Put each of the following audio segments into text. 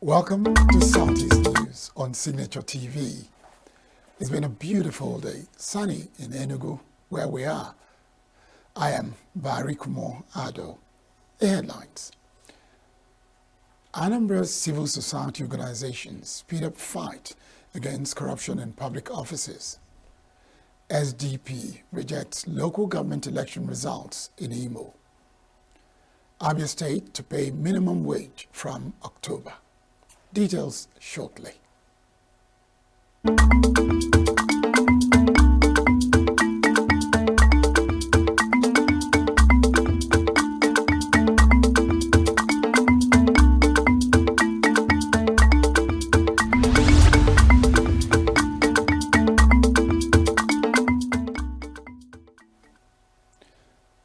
Welcome to Southeast News on Signature TV. It's been a beautiful day, sunny in Enugu, where we are. I am Barry Kumo Ado. The headlines. Anambra's civil society organizations speed up fight against corruption in public offices. SDP rejects local government election results in Imo. Abia State to pay minimum wage from October. Details shortly.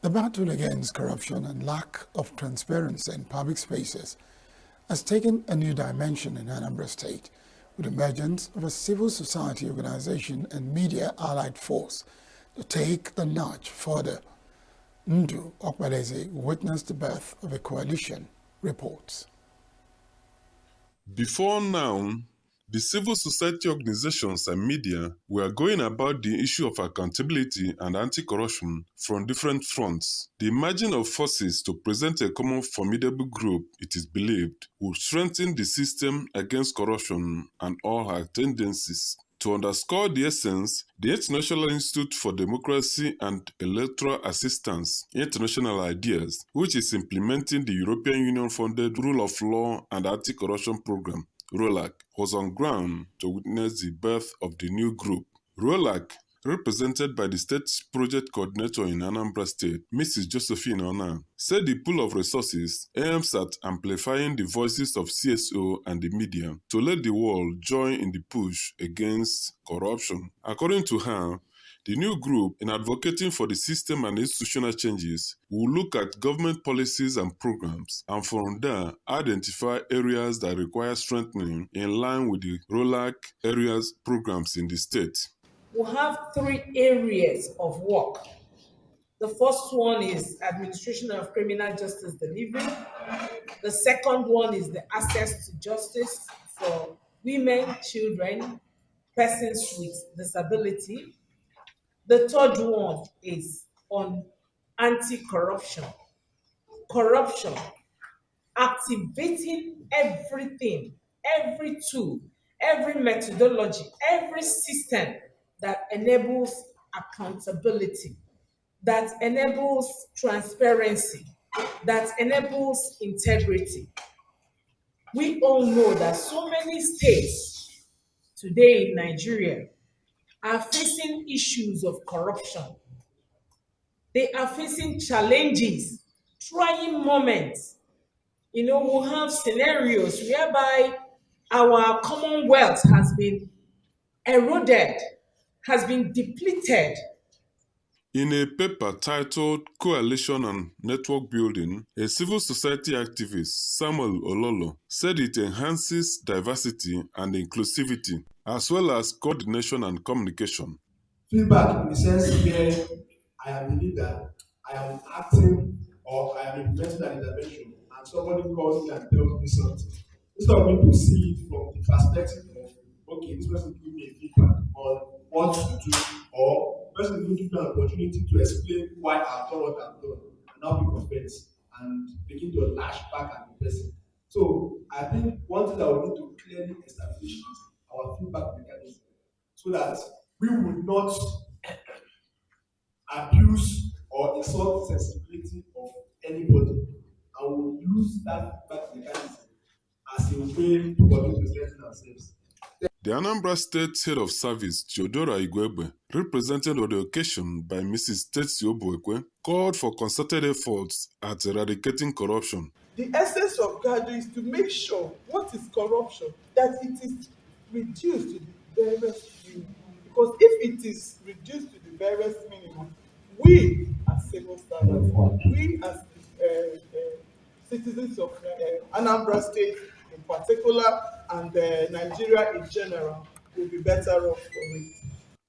The battle against corruption and lack of transparency in public spaces has taken a new dimension in Anambra State with the emergence of a civil society organization and media allied force to take the notch further. Ndu Okbaleze witnessed the birth of a coalition, reports. Before now, the civil society organizations and media were going about the issue of accountability and anti-corruption from different fronts. The merging of forces to present a common formidable group, it is believed, would strengthen the system against corruption and all her tendencies. To underscore the essence, the International Institute for Democracy and Electoral Assistance, International Ideas, which is implementing the European Union-funded Rule of Law and Anti-Corruption Program, ROLAC, was on ground to witness the birth of the new group. ROLAC, represented by the state project coordinator in Anambra State, Mrs. Josephine Ona, said the pool of resources aims at amplifying the voices of CSO and the media to let the world join in the push against corruption. According to her, the new group, in advocating for the system and institutional changes, will look at government policies and programs, and from there, identify areas that require strengthening in line with the ROLAC areas programs in the state. We have 3 areas of work. The first one is administration of criminal justice delivery. The second one is the access to justice for women, children, persons with disability. The third one is on anti-corruption. Corruption, activating everything, every tool, every methodology, every system that enables accountability, that enables transparency, that enables integrity. We all know that so many states today in Nigeria are facing issues of corruption. They are facing challenges, trying moments. We'll have scenarios whereby our commonwealth has been eroded, has been depleted. In a paper titled Coalition and Network Building, a civil society activist, Samuel Ololo, said it enhances diversity and inclusivity, as well as coordination and communication. Feedback in the sense where I am the leader, I am acting or I am implementing an intervention, and somebody calls me and tells me something. Instead of me to see it from the perspective of, okay, this person give me a feedback on what to do, or the person will give me an opportunity to explain why I've done what I've done, and not pick offense and begin to lash back at the person. So I think one thing that we need to clearly establish is our feedback mechanism, so that we would not abuse or insult the sensibility of anybody, and we will use that feedback mechanism as a way to continue to strengthen ourselves. The Anambra State Head of Service, Theodora Igwebe, represented on the occasion by Mrs. Tetsi Obuekwe, called for concerted efforts at eradicating corruption. The essence of gathering is to make sure what is corruption, that it is reduced to the barest minimum. Because if it is reduced to the barest minimum, we as civil servants. We as citizens of Anambra State in particular and Nigeria in general will be better off for it.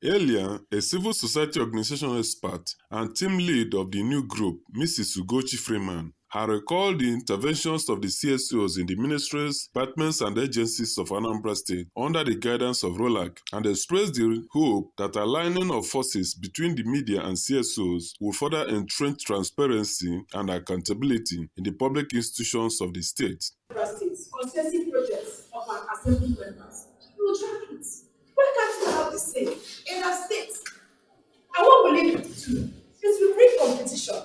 Earlier, a civil society organization expert and team lead of the new group, Mrs. Ugochi Freeman, had recalled the interventions of the CSOs in the ministries, departments, and agencies of Anambra State under the guidance of ROLAC and expressed the hope that aligning of forces between the media and CSOs will further entrench transparency and accountability in the public institutions of the state. Constituency projects of our assembly members, you will track it. Why can't you have the same in our states? And what will it do? It will bring competition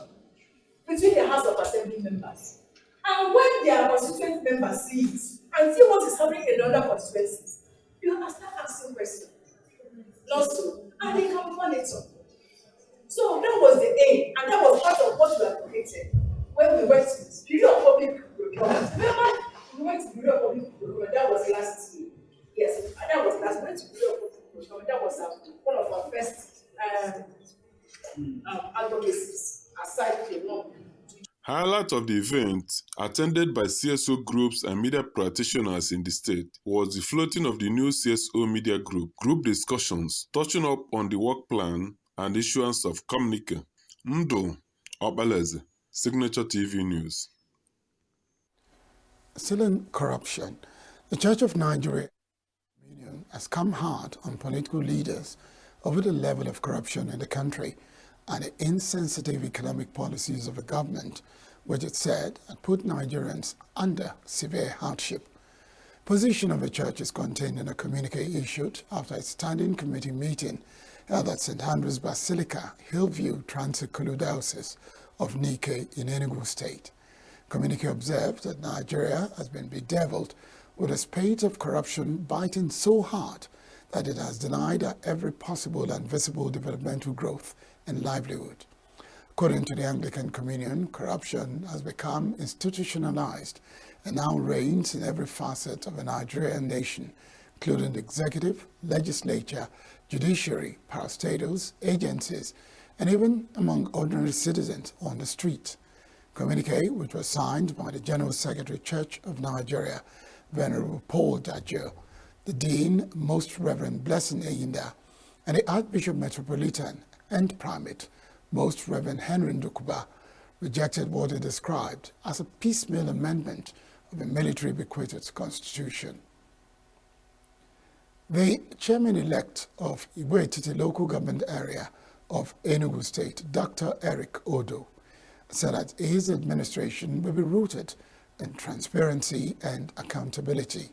between the House of Assembly members. And when their constituent members see it and see what is happening in other constituencies, you can start asking questions. Not so. And they can monitor. So that was the aim, and that was part of what we advocated when we went to Bureau of Public Procurement. Remember, we went to Bureau of Public Procurement, that was last year. Yes, and that was last. We went to Bureau of Public Procurement, that was one of our first advocacies, aside from one. Highlight of the event, attended by CSO groups and media practitioners in the state, was the floating of the new CSO media group discussions, touching up on the work plan and issuance of communique. Mdo Obaleze, Signature TV News. Still in corruption, the Church of Nigeria has come hard on political leaders over the level of corruption in the country and the insensitive economic policies of the government, which it said had put Nigerians under severe hardship. Position of the church is contained in a communique issued after a standing committee meeting held at St. Andrew's Basilica, Hillview Transit-Kulu Diocese of Nike in Enugu State. Communique observed that Nigeria has been bedeviled with a spate of corruption biting so hard that it has denied her every possible and visible developmental growth and livelihood. According to the Anglican Communion, corruption has become institutionalized and now reigns in every facet of a Nigerian nation, including the executive, legislature, judiciary, parastatals, agencies, and even among ordinary citizens on the street. Communique, which was signed by the General Secretary Church of Nigeria, Venerable Paul Dajo, the Dean, Most Reverend Blessing Eyinda, and the Archbishop Metropolitan and Primate, Most Reverend Henry Ndukuba, rejected what he described as a piecemeal amendment of a military bequeathed constitution. The chairman-elect of Igwe-Etiti local government area of Enugu State, Dr. Eric Odo, said that his administration will be rooted in transparency and accountability.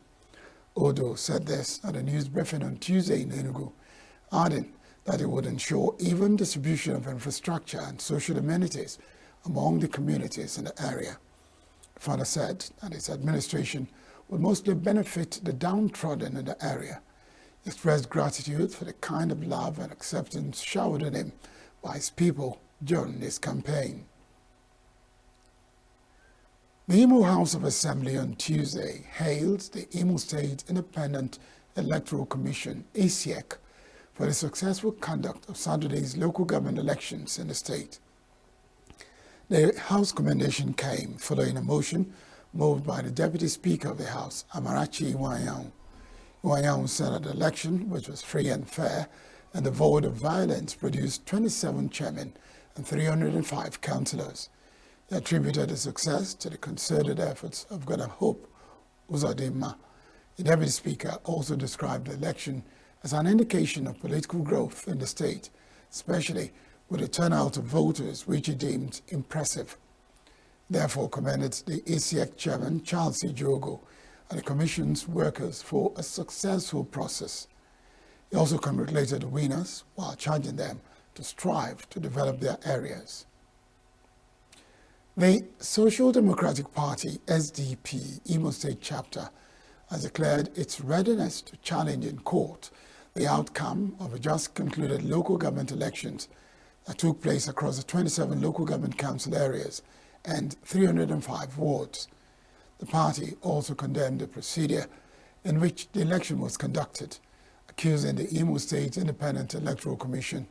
Odo said this at a news briefing on Tuesday in Enugu, adding that it would ensure even distribution of infrastructure and social amenities among the communities in the area. The father said that his administration will mostly benefit the downtrodden in the area. He expressed gratitude for the kind of love and acceptance showered on him by his people during his campaign. The Imo House of Assembly on Tuesday hailed the Imo State Independent Electoral Commission, ACEC, for the successful conduct of Saturday's local government elections in the state. The House commendation came following a motion moved by the Deputy Speaker of the House, Amarachi Iwanyao. Iwanyao said that the election, which was free and fair and devoid of violence, produced 27 chairmen and 305 councillors. He attributed the success to the concerted efforts of Governor Hope Uzodinma. The Deputy Speaker also described the election as an indication of political growth in the state, especially with the turnout of voters, which he deemed impressive. Therefore, commended the ACEC Chairman, Charles C. Jogo, and the Commission's workers for a successful process. He also congratulated the winners while charging them to strive to develop their areas. The Social Democratic Party, SDP, Imo State Chapter, has declared its readiness to challenge in court the outcome of the just concluded local government elections that took place across the 27 local government council areas and 305 wards. The party also condemned the procedure in which the election was conducted, accusing the Imo State Independent Electoral Commission,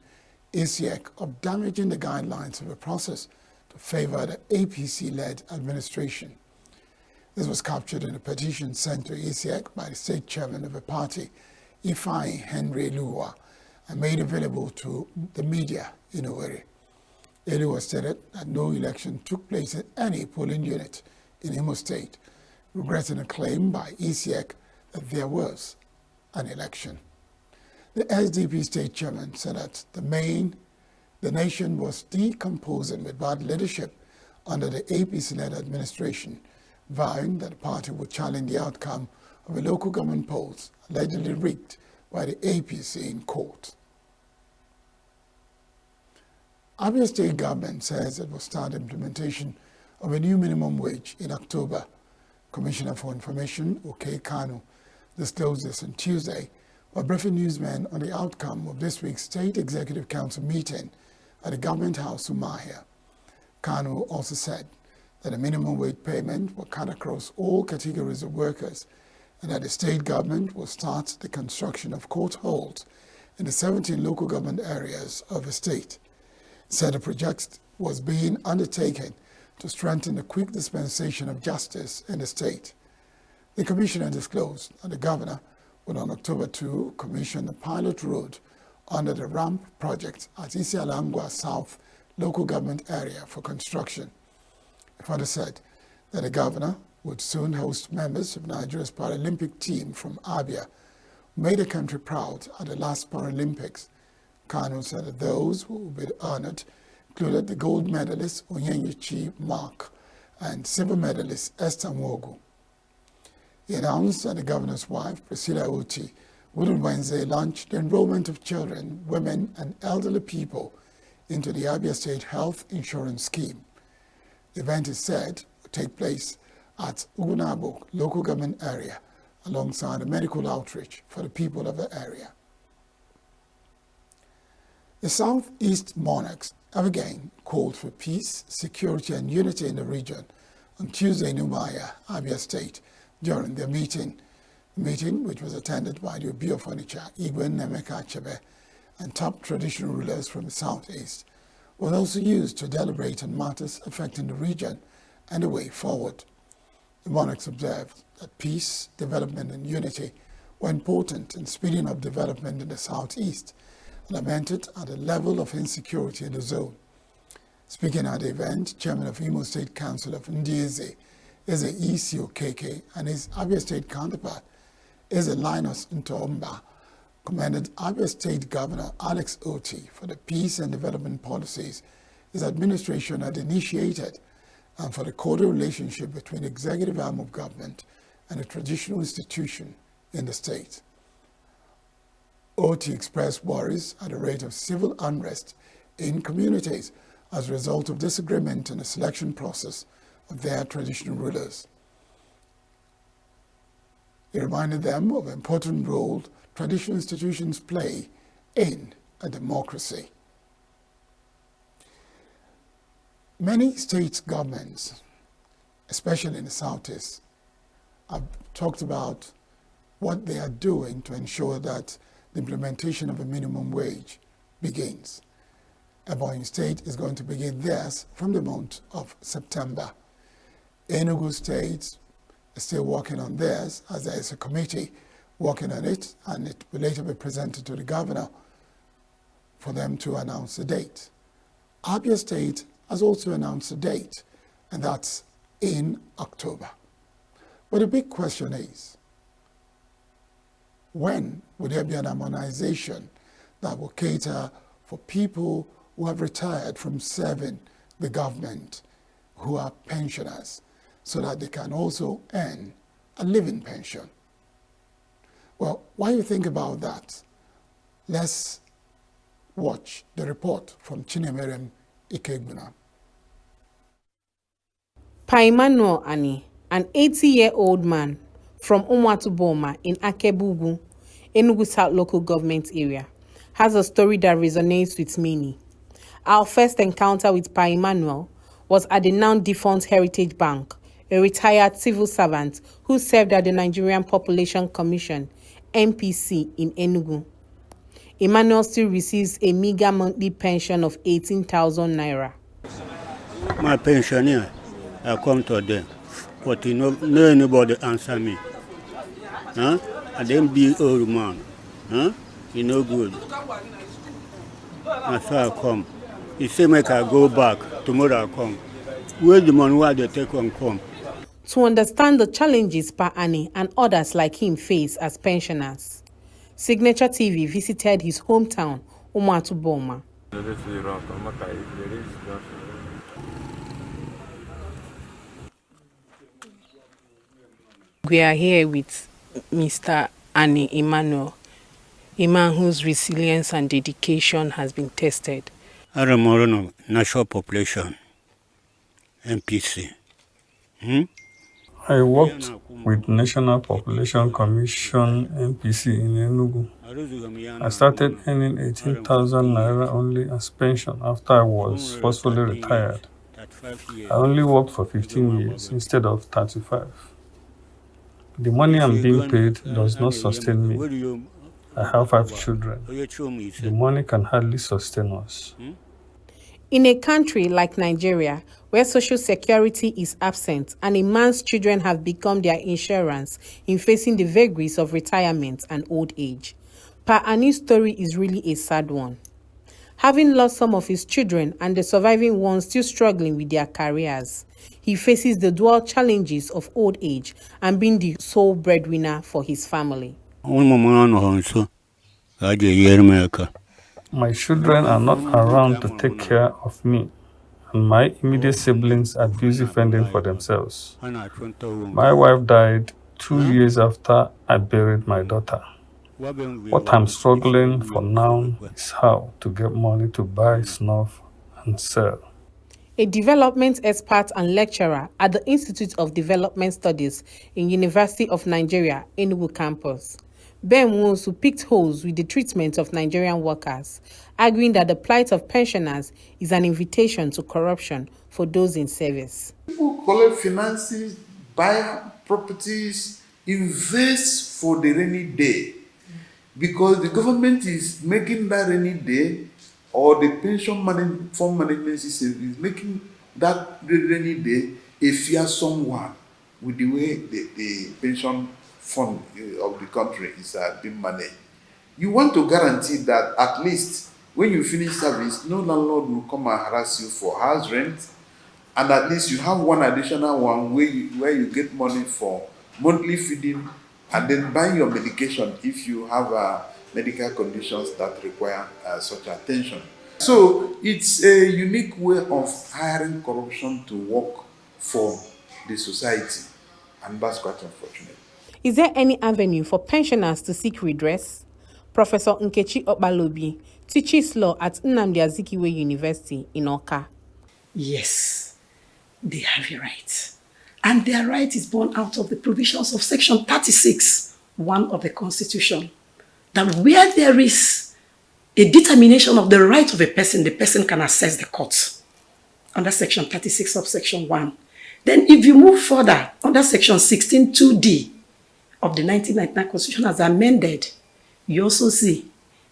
ESEC of damaging the guidelines of the process to favor the APC-led administration. This was captured in a petition sent to ESEC by the state chairman of the party, Ifeanyi Henry Eluwa, and made available to the media in Owerri. Eluwa stated that no election took place in any polling unit in Imo State, regretting a claim by ESEC that there was an election. The SDP state chairman said that the nation was decomposing with bad leadership under the APC-led administration, vowing that the party would challenge the outcome of the local government polls allegedly rigged by the APC in court. Abia State government says it will start implementation of a new minimum wage in October. Commissioner for Information, OK Kanu, disclosed this on Tuesday while briefing newsmen on the outcome of this week's State Executive Council meeting at the Government House, Umahia. Kanu also said that a minimum wage payment will cut across all categories of workers and that the state government will start the construction of court halls in the 17 local government areas of the state. He said the project was being undertaken to strengthen the quick dispensation of justice in the state. The commissioner disclosed that the governor would on October 2 commission a pilot road under the RAMP project at Isialangwa South local government area for construction. He further said that the governor would soon host members of Nigeria's Paralympic team from Abia, who made the country proud at the last Paralympics. Kanu said that those who will be honored included the gold medalist Onyenyechi Mark and silver medalist Esther Mwogu. He announced that the governor's wife, Priscilla Oti, would on Wednesday launch the enrollment of children, women, and elderly people into the Abia State Health Insurance Scheme. The event is said to take place at Ugunabo local government area alongside a medical outreach for the people of the area. The Southeast monarchs have again called for peace, security, and unity in the region on Tuesday in Umahia, Abia State, during their meeting. The meeting, which was attended by the Obi of Onitsha, Igwe Nemeka Achebe, and top traditional rulers from the Southeast, was also used to deliberate on matters affecting the region and the way forward. The monarchs observed that peace, development, and unity were important in speeding up development in the Southeast, and lamented at the level of insecurity in the zone. Speaking at the event, Chairman of Imo State Council of Ndieze, Eze Isi Okeke, and his Abia State counterpart, Eze Linus Ntomba, commended Abia State Governor Alex Oti for the peace and development policies his administration had initiated and for the cordial relationship between the executive arm of government and the traditional institution in the state. Oti expressed worries at the rate of civil unrest in communities as a result of disagreement in the selection process of their traditional rulers. He reminded them of the important role traditional institutions play in a democracy. Many state governments, especially in the Southeast, have talked about what they are doing to ensure that the implementation of a minimum wage begins. Ebonyi State is going to begin theirs from the month of September. Enugu State is still working on theirs, as there is a committee working on it, and it will later be presented to the governor for them to announce the date. Abia State has also announced a date, and that's in October. But the big question is, when will there be an harmonization that will cater for people who have retired from serving the government, who are pensioners, so that they can also earn a living pension? Well, while you think about that, let's watch the report from Chinemerem Ikegbuna. Pa Emmanuel Ani, an 80-year-old man from Umwatuboma in Akebugu, Enugu South local government area, has a story that resonates with many. Our first encounter with Pa Emmanuel was at the now defunct Heritage Bank, a retired civil servant who served at the Nigerian Population Commission, NPC, in Enugu. Emmanuel still receives a meager monthly pension of 18,000 naira. My pensioner, I come to them, but no anybody answer me. Huh? And then be old man. Huh? You know good. And so I come. He say make I go back. Tomorrow I come. Where the money where they take on come? To understand the challenges Pa Ani and others like him face as pensioners, Signature TV visited his hometown, Umuatu Boma. We are here with Mr. Ani Emmanuel, a man whose resilience and dedication has been tested. Aramorono, National Population, NPC. I worked with National Population Commission NPC in Enugu. I started earning 18,000 naira only as pension after I was forcefully retired. I only worked for 15 years instead of 35. The money I'm being paid does not sustain me. I have 5 children. The money can hardly sustain us. In a country like Nigeria, where social security is absent and a man's children have become their insurance in facing the vagaries of retirement and old age, Pa Ani's story is really a sad one. Having lost some of his children and the surviving ones still struggling with their careers, he faces the dual challenges of old age and being the sole breadwinner for his family. My children are not around to take care of me, and my immediate siblings are busy fending for themselves. My wife died 2 years after I buried my daughter. What I'm struggling for now is how to get money to buy snuff and sell. A development expert and lecturer at the Institute of Development Studies in University of Nigeria, Enugu campus, Ben Nwosu picked holes with the treatment of Nigerian workers, arguing that the plight of pensioners is an invitation to corruption for those in service. People collect finances, buy properties, invest for the rainy day, because the government is making that rainy day, or the pension fund management system is making that rainy day a fearsome one with the way the pension fund of the country is being managed. You want to guarantee that at least when you finish service, no landlord will come and harass you for house rent, and at least you have one additional one where you get money for monthly feeding and then buying your medication if you have medical conditions that require such attention. So it's a unique way of hiring corruption to work for the society, and that's quite unfortunate. Is there any avenue for pensioners to seek redress? Professor Nkechi Okpalobi teaches law at Nnamdi Azikiwe University in Awka. Yes, they have a right. And their right is born out of the provisions of Section 36(1) of the Constitution, that where there is a determination of the right of a person, the person can access the court under Section 36 subsection 1. Then if you move further, under Section 16(2)(d) of the 1999 Constitution as amended, you also see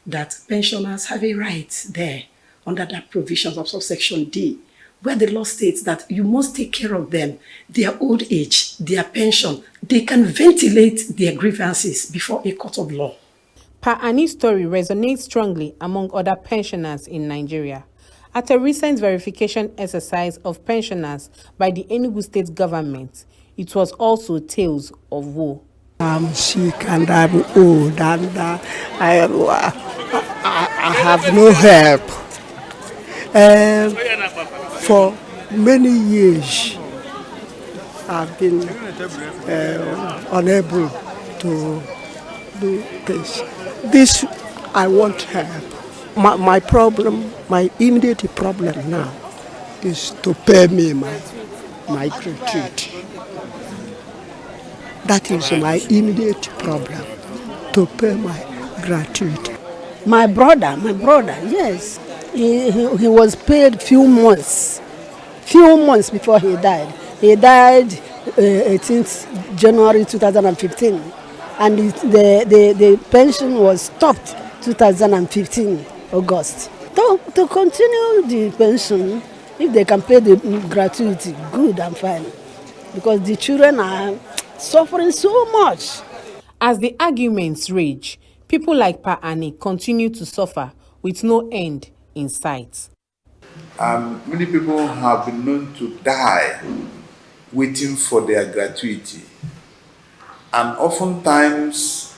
that pensioners have a right there under that provisions of subsection D, where the law states that you must take care of them, their old age, their pension. They can ventilate their grievances before a court of law. Pa Ani's story resonates strongly among other pensioners in Nigeria. At a recent verification exercise of pensioners by the Enugu state government, it was also tales of woe. I'm sick and I'm old and I have no help. For many years, I've been unable to do this. This, I want help. My problem, my immediate problem now is to pay me my gratuity. That is my immediate problem, to pay my gratuity. My brother, yes. He was paid few months before he died. He died 18th January 2015, and the pension was stopped 2015, August. To continue the pension, if they can pay the gratuity, good and fine. Because the children are suffering so much. As the arguments rage, people like Pa Annie continue to suffer with no end in sight. Many people have been known to die waiting for their gratuity. And oftentimes,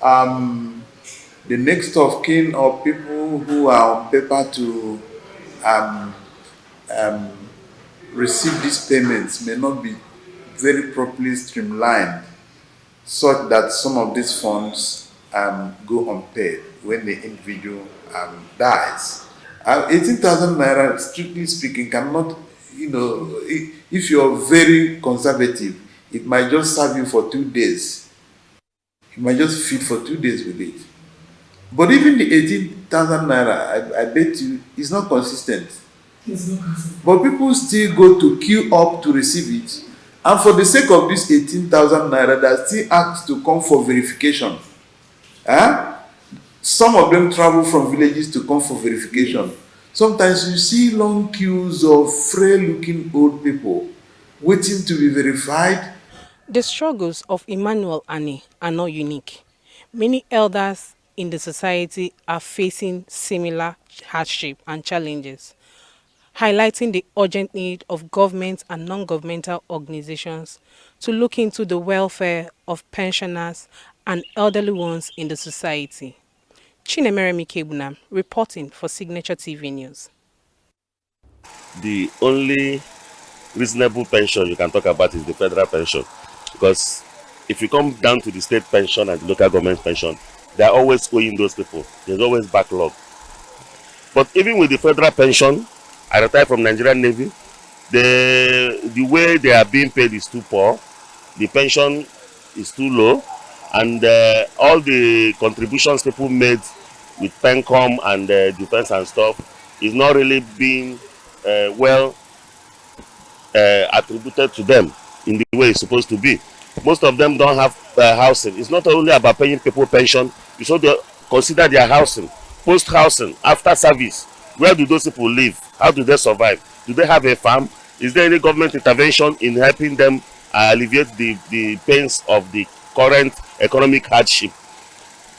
the next of kin or people who are on paper to receive these payments may not be very properly streamlined, such that some of these funds go unpaid when the individual dies. 18,000 naira, strictly speaking, cannot, if you're very conservative, it might just serve you for 2 days. You might just feed for 2 days with it. But even the 18,000 naira, I bet you, is not consistent. It's not consistent. But people still go to queue up to receive it. And for the sake of this 18,000 naira, they still ask to come for verification. Some of them travel from villages to come for verification. Sometimes you see long queues of frail-looking old people waiting to be verified. The struggles of Emmanuel Annie are not unique. Many elders in the society are facing similar hardship and challenges, highlighting the urgent need of government and non-governmental organizations to look into the welfare of pensioners and elderly ones in the society. Chinemeremi Kebunam, reporting for Signature TV News. The only reasonable pension you can talk about is the federal pension, because if you come down to the state pension and the local government pension, they are always owing those people. There's always backlog. But even with the federal pension, I retired from Nigerian Navy, the way they are being paid is too poor, the pension is too low, and all the contributions people made with PENCOM and defense and stuff is not really being well attributed to them in the way it's supposed to be. Most of them don't have housing. It's not only about paying people pension, you should consider their housing, post-housing, after service. Where do those people live? How do they survive? Do they have a farm? Is there any government intervention in helping them alleviate the pains of the current economic hardship?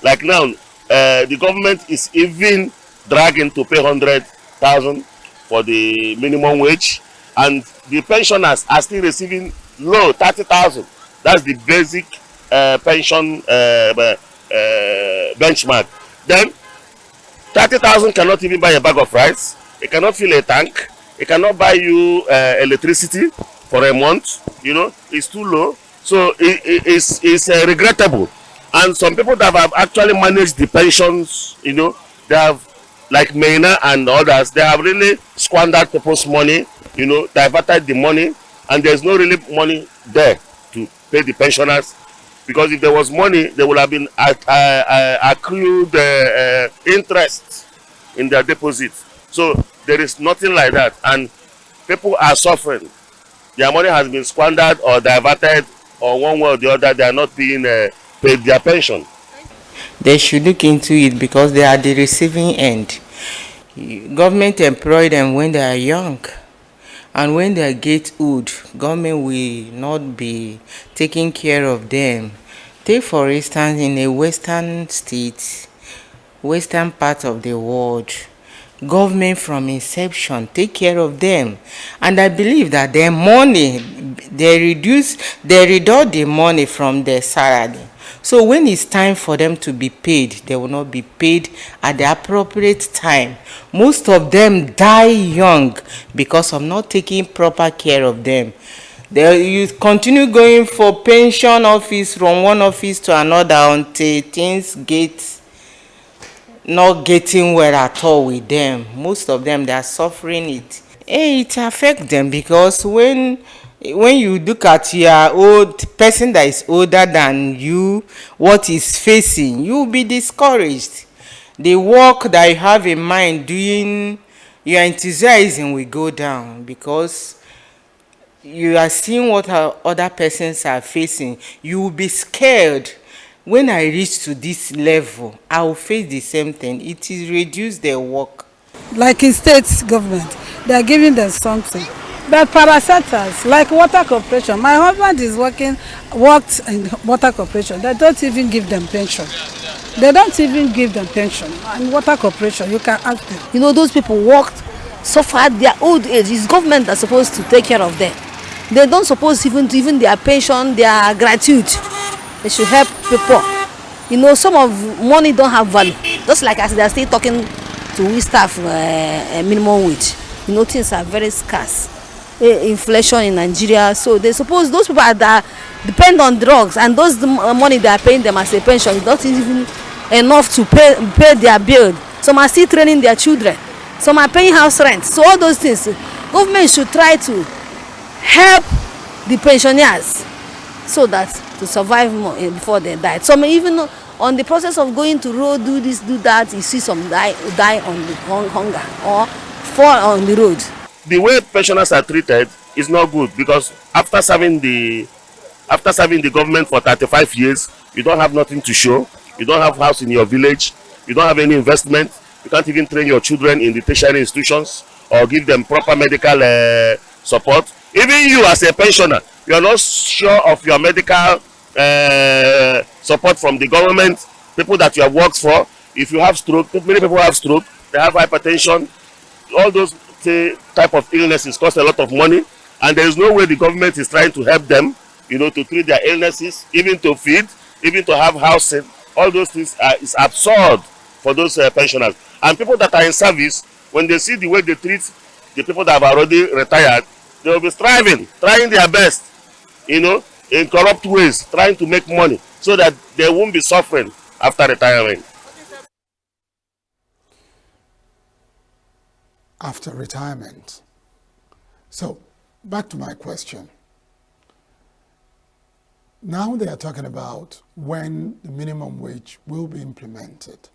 Like now, the government is even dragging to pay 100,000 for the minimum wage, and the pensioners are still receiving low 30,000. That's the basic pension benchmark. Then 30,000 cannot even buy a bag of rice. It cannot fill a tank. It cannot buy you electricity for a month. It's too low. So it's regrettable. And some people that have actually managed the pensions, they have, like Meina and others, they have really squandered people's money, diverted the money, and there's no really money there to pay the pensioners. Because if there was money, there would have been accrued interest in their deposits. So there is nothing like that, and people are suffering. Their money has been squandered or diverted, or one way or the other, they are not being paid their pension. They should look into it because they are the receiving end. Government employ them when they are young. And when they get old, government will not be taking care of them. Take for instance, in a western state, western part of the world, government from inception take care of them. And I believe that their money, they reduce the money from their salary. So when it's time for them to be paid, they will not be paid at the appropriate time. Most of them die young because of not taking proper care of them. You continue going for pension office from one office to another until things get not getting well at all with them. Most of them, they are suffering it. It affects them because when you look at your old person that is older than you, what is facing, you will be discouraged. The work that you have in mind doing, your enthusiasm will go down because you are seeing what other persons are facing. You will be scared when I reach to this level, I will face the same thing. It is reduce their work. Like in state government, they are giving them something. But parastatals, like water corporation, my husband is worked in water corporation. They don't even give them pension. They don't even give them pension. And water corporation, you can ask them. You know, those people worked, suffered their old age. It's government that's supposed to take care of them. They don't suppose even their pension, their gratuity. They should help people. You know, some of money don't have value. Just like as they are still talking to we staff minimum wage. You know, things are very scarce. Inflation in Nigeria, so they suppose those people that depend on drugs and those money they are paying them as a pension is not even enough to pay their bill. Some are still training their children. Some are paying house rent. So all those things, government should try to help the pensioners so that to survive more before they die. Some even on the process of going to road, do this, do that, you see some die on the hunger or fall on the road. The way pensioners are treated is not good, because after serving the government for 35 years, you don't have nothing to show. You don't have house in your village. You don't have any investment. You can't even train your children in the tertiary institutions or give them proper medical support. Even you as a pensioner, you are not sure of your medical support from the government, people that you have worked for. If you have stroke, many people have stroke, they have hypertension, all those type of illnesses cost a lot of money, and there is no way the government is trying to help them, you know, to treat their illnesses, even to feed, even to have housing. All those things is absurd for those pensioners. And people that are in service, when they see the way they treat the people that have already retired, they will be striving, trying their best, you know, in corrupt ways, trying to make money so that they won't be suffering after retirement. After retirement. So, back to my question. Now they are talking about when the minimum wage will be implemented.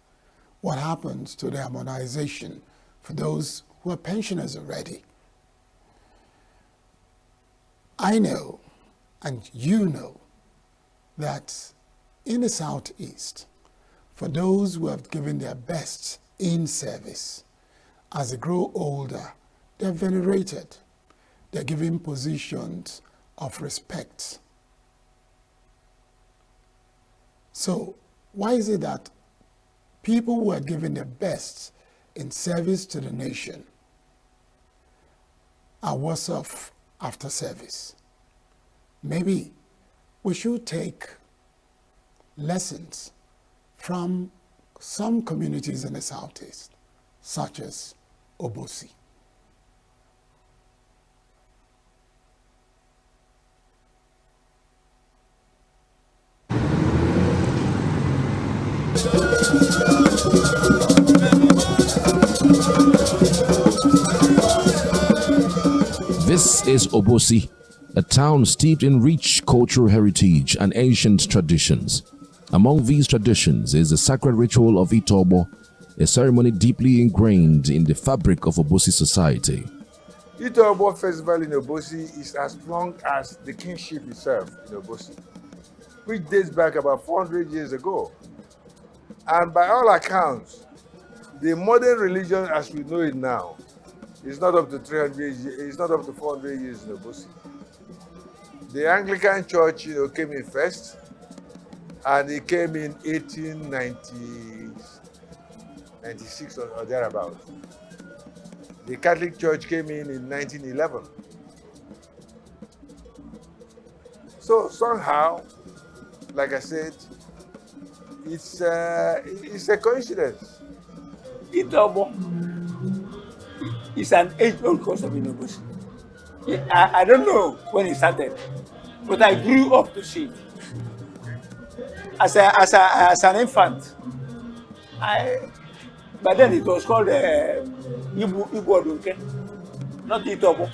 What happens to the harmonization for those who are pensioners already? I know, and you know, that in the Southeast, for those who have given their best in service, as they grow older, they're venerated. They're given positions of respect. So why is it that people who are given their best in service to the nation are worse off after service? Maybe we should take lessons from some communities in the Southeast, such as Obosi. This is Obosi, a town steeped in rich cultural heritage and ancient traditions. Among these traditions is the sacred ritual of Itobo, a ceremony deeply ingrained in the fabric of Obosi society. Itobo festival in Obosi is as long as the kingship itself in Obosi, which dates back about 400 years ago. And by all accounts, the modern religion as we know it now is not up to 300 years, it's not up to 400 years in Obosi. The Anglican Church, came in first, and it came in 1896 or thereabouts. The Catholic Church came in 1911. So somehow, like I said, it's a coincidence. Itobo is an age-old custom in Obosi. I don't know when it started, but I grew up to see it. As an infant, but then it was called Ibu Odunke, not Itobo.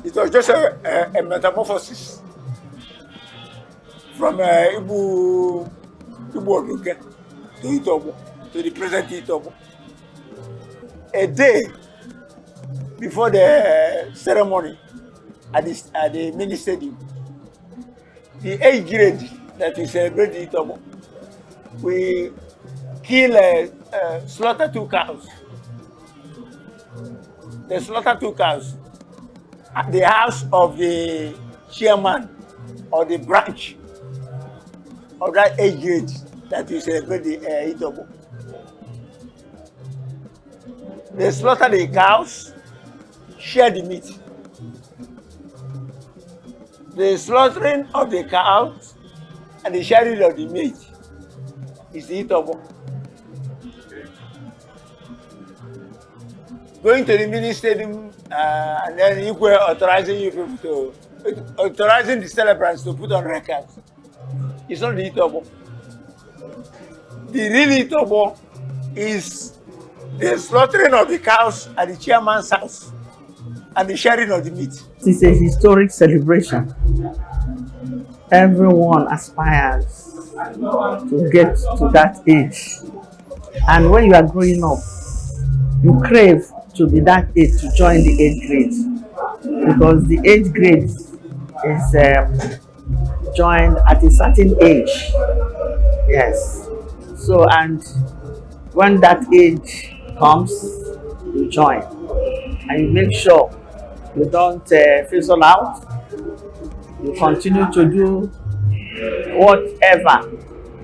It was just a metamorphosis from Ibu Odunke to Itobo, to the present Itobo. A day before the ceremony at the mini stadium, the age grade that we celebrate the Itobo. We kill, slaughter 2 cows. They slaughter 2 cows at the house of the chairman or the branch of that age grade that we celebrate the Itobo. They slaughter the cows, share the meat. The slaughtering of the cows and the sharing of the meat is the Itobo. Going to the mini stadium and then Igwe authorizing you people to, authorizing the celebrants to put on records. It's not the Itobo. The real Itobo is the slaughtering of the cows at the chairman's house and the sharing of the meat. It's a historic celebration. Everyone aspires to get to that age. And when you are growing up, you crave to be that age to join the age grade. Because the age grade is joined at a certain age. Yes. So, and when that age comes, you join. And you make sure you don't fizzle out. You continue to do whatever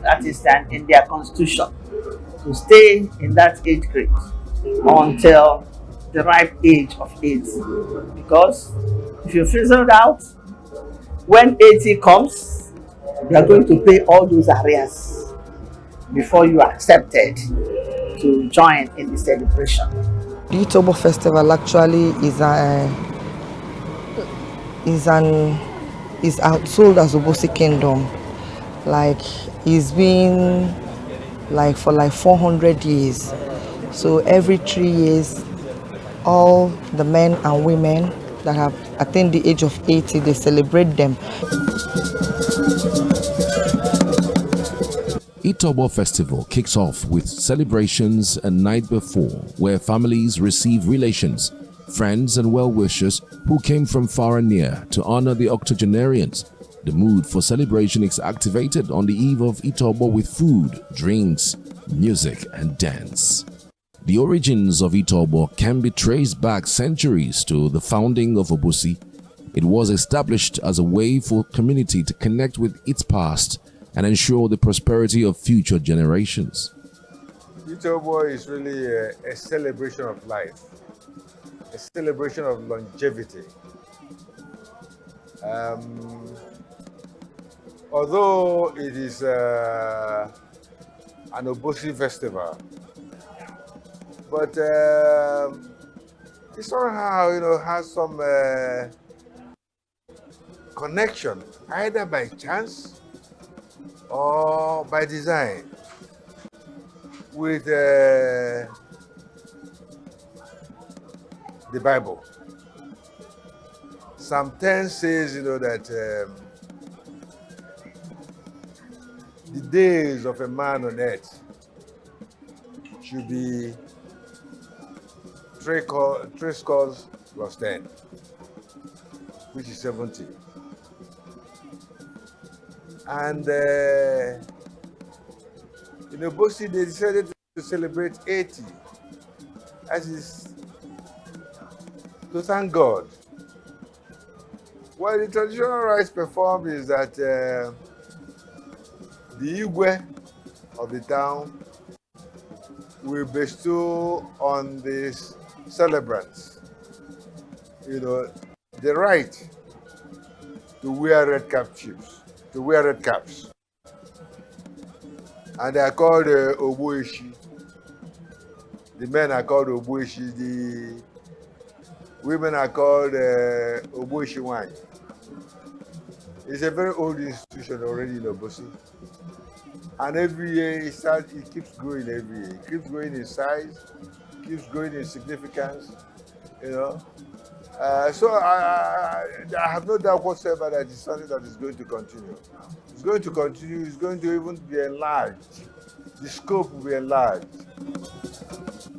that is in their constitution to stay in that age grade until the ripe age of 80. Because if you fizzled out, when 80 comes, you are going to pay all those arrears before you are accepted to join in the celebration. The Itobo Festival actually is outsold as Obosi Kingdom. Like, it's been like for like 400 years. So every 3 years, all the men and women that have attained the age of 80, they celebrate them. Itobo Festival kicks off with celebrations a night before, where families receive relations, friends and well-wishers who came from far and near to honor the octogenarians. The mood for celebration is activated on the eve of Itobo with food, drinks, music and dance. The origins of Itobo can be traced back centuries to the founding of Obosi. It was established as a way for community to connect with its past and ensure the prosperity of future generations. Itobo is really a celebration of life, a celebration of longevity. Although it is an Obosi festival, but it somehow, has some connection, either by chance or by design, with the Bible. Psalm 10 says, that the days of a man on earth should be 3 scores plus 10, which is 70. And in Obosi, they decided to celebrate 80, as is to thank God. Well, the traditional rites performed is that the Igwe of the town will bestow on the celebrants, the right to wear red caps. And they are called Oboishi. The men are called Oboishi. The women are called Oboishi Wine. It's a very old institution already in Obosi. And every year it keeps growing every year. It keeps growing in size, keeps growing in significance, So I have no doubt whatsoever that it's something that is going to continue. It's going to continue, it's going to even be enlarged. The scope will be enlarged.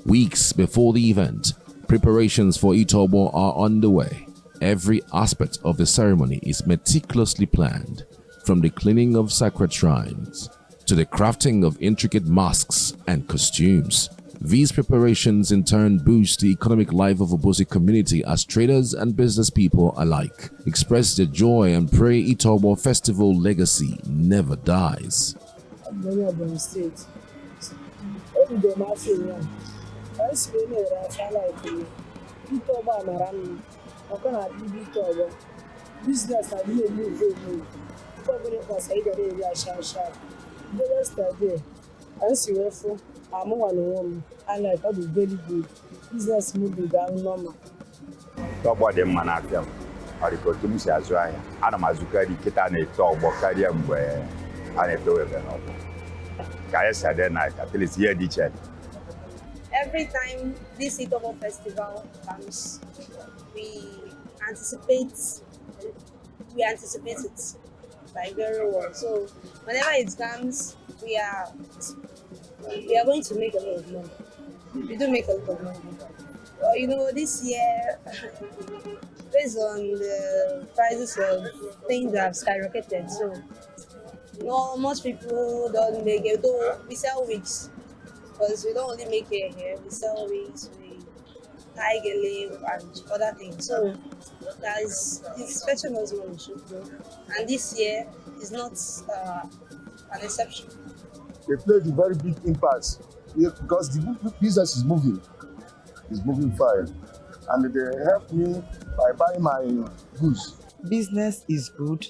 Weeks before the event, preparations for Itobo are underway. Every aspect of the ceremony is meticulously planned, from the cleaning of sacred shrines to the crafting of intricate masks and costumes. These preparations in turn boost the economic life of Obosi community as traders and business people alike express their joy and pray Itobo festival legacy never dies. Business I really move. Probably was either area sharp. Yesterday, I see where for I'm one and like all the very good business moving down normal. Talk about them man at them. I record to Mr. Azraya. Adam Azukari Kitane talk about career where I have to have no. Saturday night, at least here the chat. Every time this Itobo festival comes, we anticipate it like very well. So whenever it comes, we are going to make a lot of money. We do make a lot of money. You know, this year, based on the prices of things that have skyrocketed, so most people don't make it. Though we sell wigs, because we don't only make hair here. We sell wigs, we tie gele and other things. So that is especially most money should go. And this year is not an exception. They played a very big impact because the business is moving. It's moving fine. And they helped me by buying my goods. Business is good.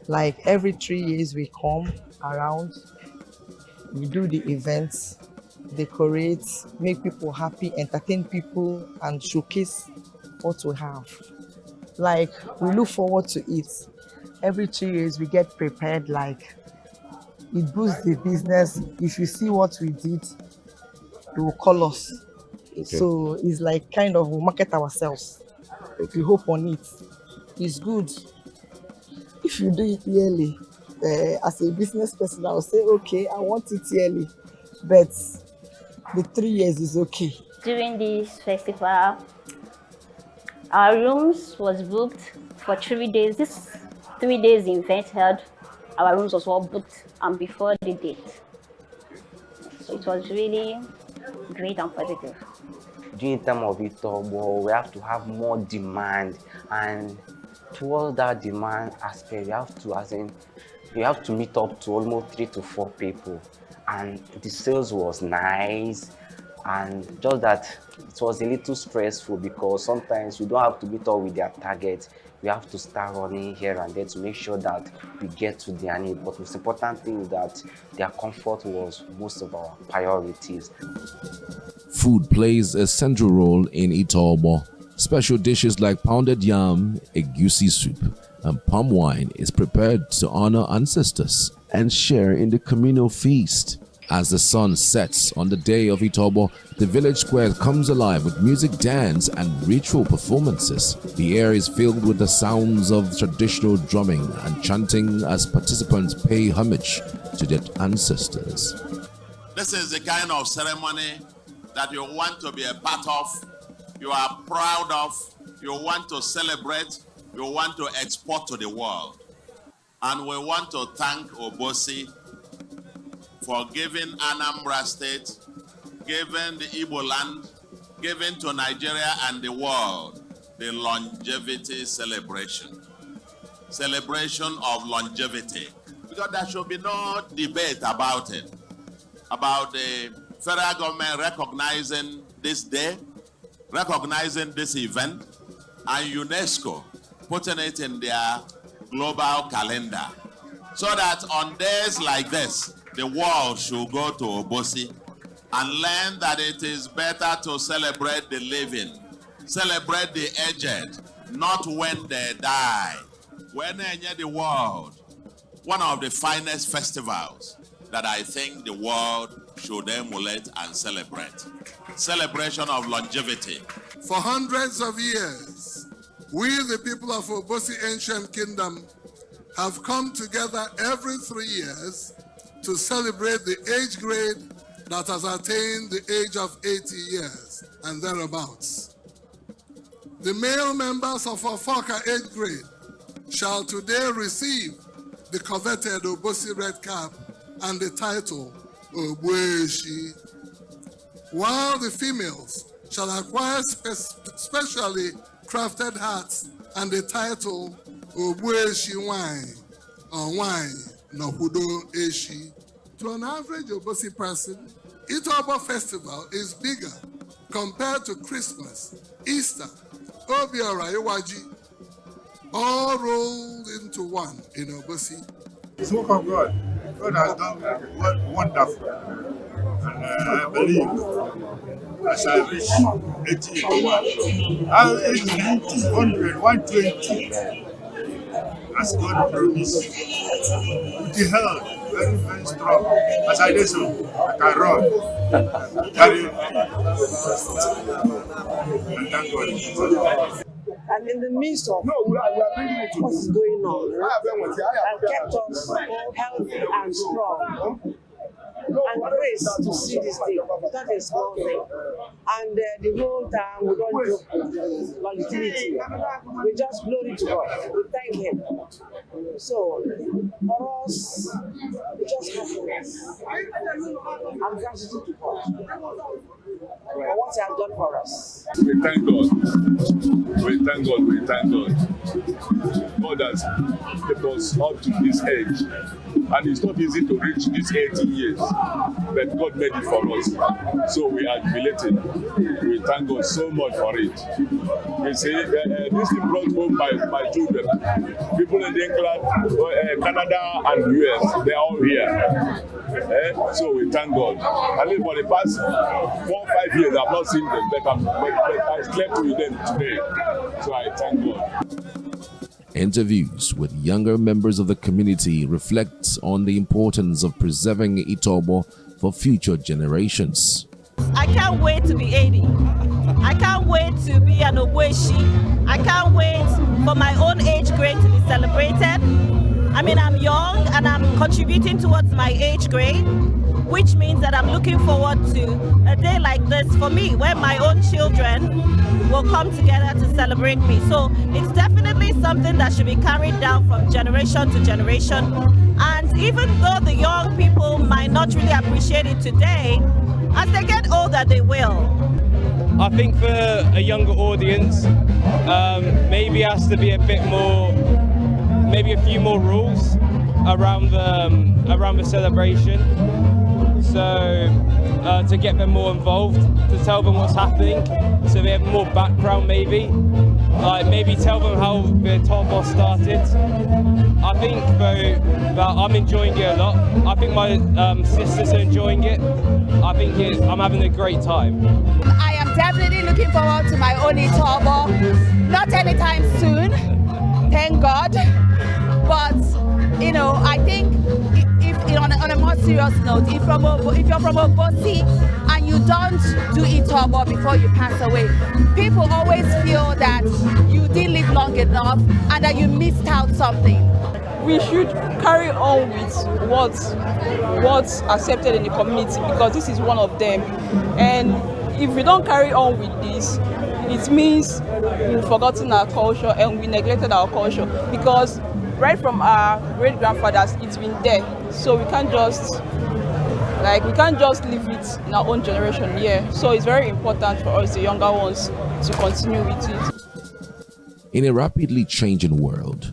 Like every 3 years we come around, we do the events, decorate, make people happy, entertain people, and showcase what we have. Like, we look forward to it. Every 3 years we get prepared, like, it boosts the business. If you see what we did, they will call us. Okay. So it's like kind of we market ourselves. Okay. We hope on it. It's good. If you do it yearly, as a business person, I will say, okay, I want it yearly. But the 3 years is okay. During this festival, our rooms was booked for 3 days. This 3 days event held, our rooms was all booked and before the date. So it was really great and positive. During time of Itobo, we have to have more demand, and towards that demand aspect, we have to meet up to almost 3 to 4 people. And the sales was nice, and just that it was a little stressful because sometimes we don't have to meet up with their target. We have to start running here and there to make sure that we get to their need. But the most important thing is that their comfort was most of our priorities. Food plays a central role in Itobo. Special dishes like pounded yam, egusi soup, and palm wine is prepared to honor ancestors and share in the communal feast. As the sun sets on the day of Itobo, the village square comes alive with music, dance, and ritual performances. The air is filled with the sounds of traditional drumming and chanting as participants pay homage to their ancestors. This is the kind of ceremony that you want to be a part of, you are proud of, you want to celebrate, you want to export to the world. And we want to thank Obosi for giving Anambra State, giving the Igbo land, giving to Nigeria and the world the longevity celebration. Celebration of longevity. Because there should be no debate about it. About the federal government recognizing this day, recognizing this event, and UNESCO putting it in their global calendar. So that on days like this, the world should go to Obosi and learn that it is better to celebrate the living, celebrate the aged, not when they die. When they near the world, one of the finest festivals that I think the world should emulate and celebrate. Celebration of longevity. For hundreds of years, we, the people of Obosi Ancient Kingdom, have come together every 3 years to celebrate the age grade that has attained the age of 80 years and thereabouts. The male members of our Foka age grade shall today receive the coveted Obosi red cap and the title Ogbueshi, while the females shall acquire specially crafted hats and the title Ogbueshi wine or wine Nohudo Eshi. To an average Obosi person, Itobo Festival is bigger compared to Christmas, Easter, Obiora Iwaji, all rolled into one in Obosi. It's work of God. God has done wonderful. And I believe as I reach 80, I'll reach 90, 100, 120. As God promised. With the health, very, very strong. As I do so, I can run. Carry. And thank God. And in the midst of what is going on, and kept us all healthy and strong. And grace to see this day. It's not a small thing. And the whole time we don't joke with volatility. We just glory to God. We thank Him. So for us, we just happiness and gratitude to God for what He has done for us. We thank God. We thank God. We thank God. God has kept us up to this age. And it's not easy to reach these 18 years, but God made it for us. So we are jubilated. We thank God so much for it. You see, this is brought home by my children. People in England, Canada, and US, they're all here. So we thank God. I mean, for the past 4 or 5 years, I've not seen them, but I slept with them today. So I thank God. Interviews with younger members of the community reflect on the importance of preserving Itobo for future generations. I can't wait to be 80. I can't wait to be an Ogbueshi. I can't wait for my own age grade to be celebrated. I mean, I'm young and I'm contributing towards my age grade, which means that I'm looking forward to a day like this for me, where my own children will come together to celebrate me. So it's definitely something that should be carried down from generation to generation. And even though the young people might not really appreciate it today, as they get older, they will. I think for a younger audience, maybe has to be a bit more, maybe a few more rules around the celebration. So to get them more involved, to tell them what's happening, so they have more background maybe. Like maybe tell them how the Itobo started. I think though that I'm enjoying it a lot. I think my sisters are enjoying it. I think I'm having a great time. I am definitely looking forward to my own Itobo. Not anytime soon, thank God. But you know, I think on a more serious note, if you're from Obosi and you don't do Itobo before you pass away, people always feel that you didn't live long enough and that you missed out something. We should carry on with what's accepted in the community, because this is one of them. And if we don't carry on with this, it means we've forgotten our culture and we neglected our culture, because right from our great-grandfathers, it's been there. So we can't just leave it in our own generation here. So it's very important for us, the younger ones, to continue with it. In a rapidly changing world,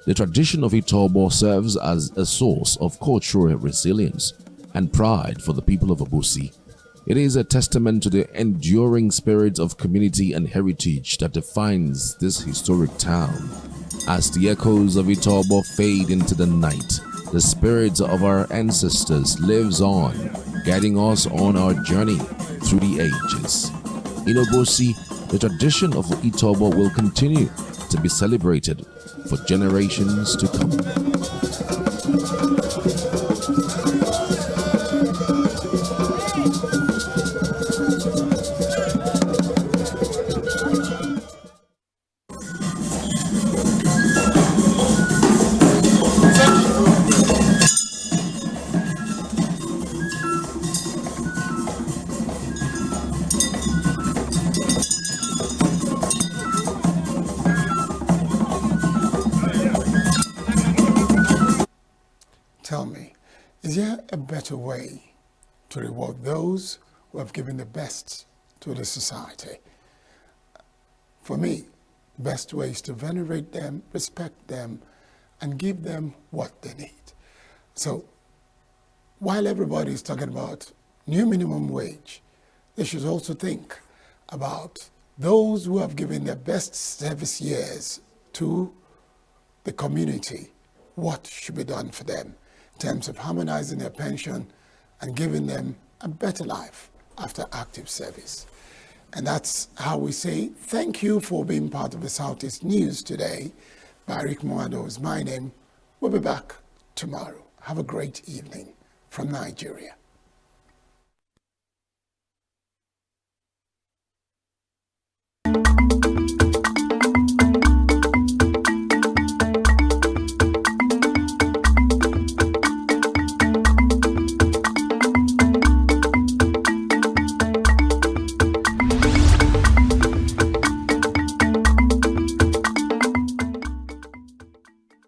the tradition of Itobo serves as a source of cultural resilience and pride for the people of Obosi. It is a testament to the enduring spirit of community and heritage that defines this historic town. As the echoes of Itobo fade into the night, the spirit of our ancestors lives on, guiding us on our journey through the ages. In Obosi, the tradition of Itobo will continue to be celebrated for generations to come. a better way to reward those who have given the best to the society? For me, the best way is to venerate them, respect them, and give them what they need. So, while everybody is talking about new minimum wage, they should also think about those who have given their best service years to the community. What should be done for them in terms of harmonizing their pension and giving them a better life after active service? And that's how we say thank you for being part of the Southeast News today. Barik Moado is my name. We'll be back tomorrow. Have a great evening from Nigeria.